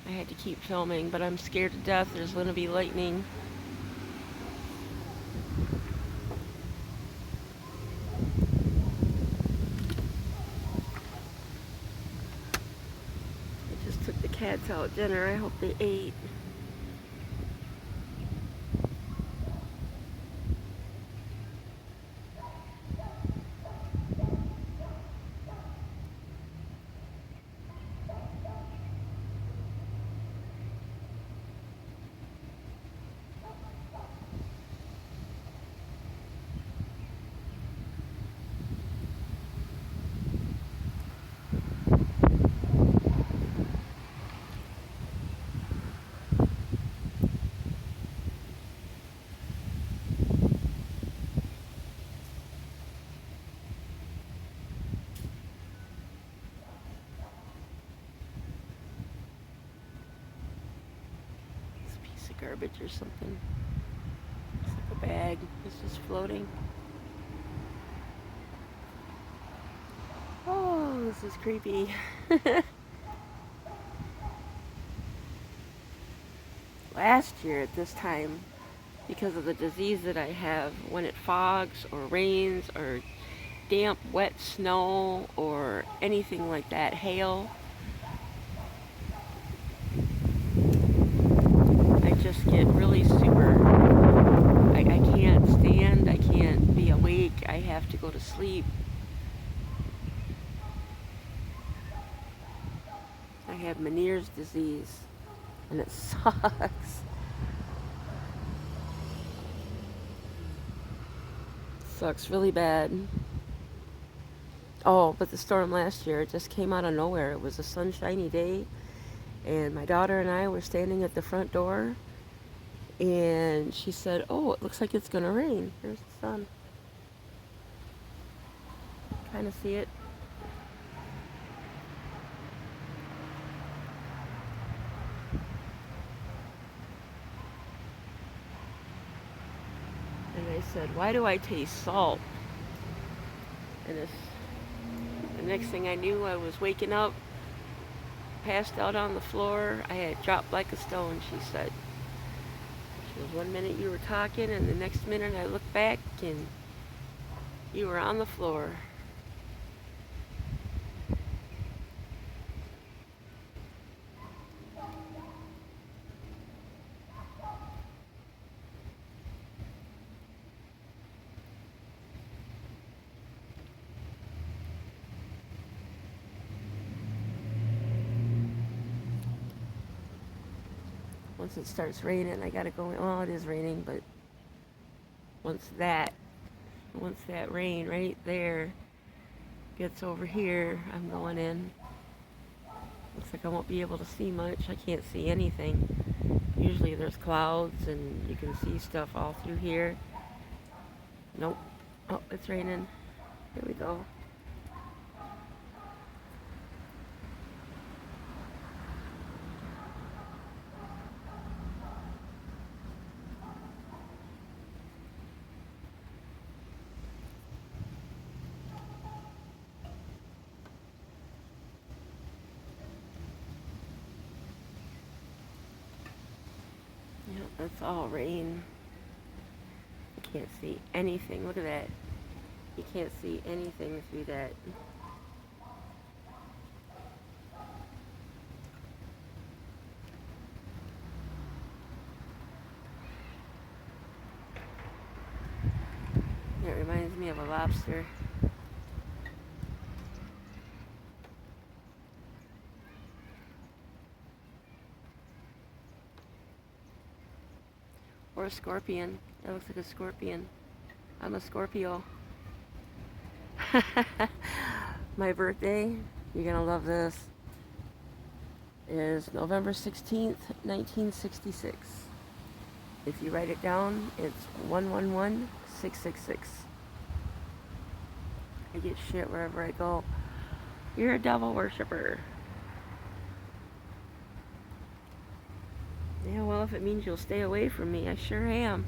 I had to keep filming, but I'm scared to death there's going to be lightning. I just took the cats out dinner. I hope they ate. It's a piece of garbage or something. It's like a bag. It's just floating. Oh, this is creepy. Last year at this time, because of the disease that I have, when it fogs or rains or damp, wet snow or anything like that, hail, I just get really super. I can't stand, I can't be awake, I have to go to sleep. I have Meniere's disease, and it sucks. Sucks really bad. Oh, but the storm last year, it just came out of nowhere. It was a sunshiny day, and my daughter and I were standing at the front door, and she said, "Oh, it looks like it's gonna rain." There's the sun. Kind of see it. And I said, "Why do I taste salt?" And the next thing I knew, I was waking up, passed out on the floor. I had dropped like a stone, she said. She was, one minute you were talking, and the next minute I looked back, and you were on the floor. Once it starts raining, I gotta go. Well, it is raining, but once that, once that rain right there gets over here, I'm going in. Looks like I won't be able to see much. I can't see anything. Usually there's clouds and you can see stuff all through here. Nope. Oh, it's raining. Here we go. Yep, that's all rain. I can't see anything. Look at that. You can't see anything through that. It reminds me of a lobster. Or a scorpion. That looks like a scorpion. I'm a Scorpio. My birthday, you're gonna love this, is November 16th, 1966. If you write it down, it's 111666. I get shit wherever I go. You're a devil worshiper. Yeah, well, if it means you'll stay away from me, I sure am.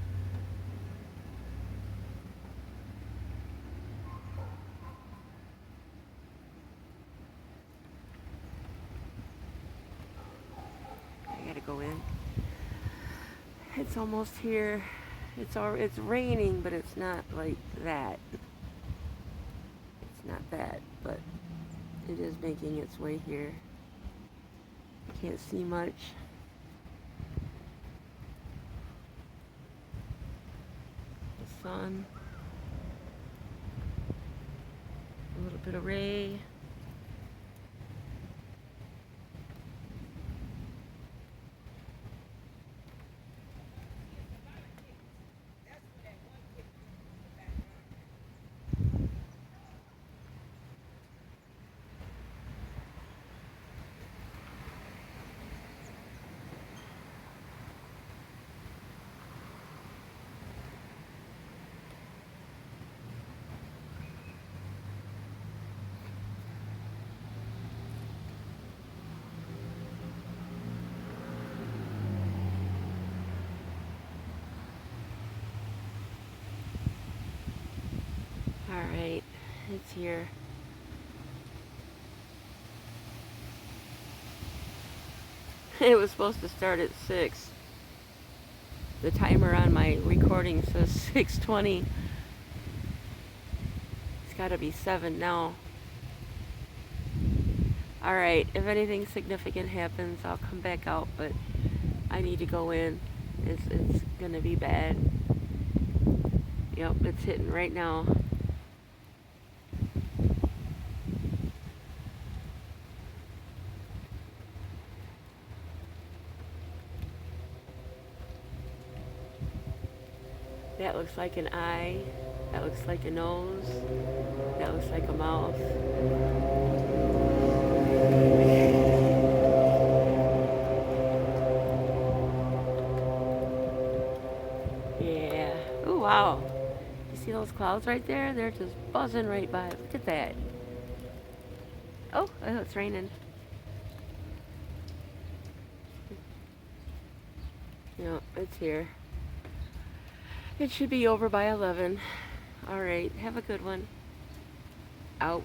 go in. It's almost here. It's raining, but it's not like that. It's not that, but it is making its way here. I can't see much. The sun. A little bit of ray. Alright, it's here. It was supposed to start at 6. The timer on my recording says 6:20. It's gotta be 7 now. Alright, if anything significant happens, I'll come back out, but I need to go in. It's gonna be bad. Yep, it's hitting right now. That looks like an eye. That looks like a nose. That looks like a mouth. Yeah. Oh, wow. You see those clouds right there? They're just buzzing right by. Look at that. Oh, it's raining. Yeah, it's here. It should be over by 11. All right, have a good one. Out.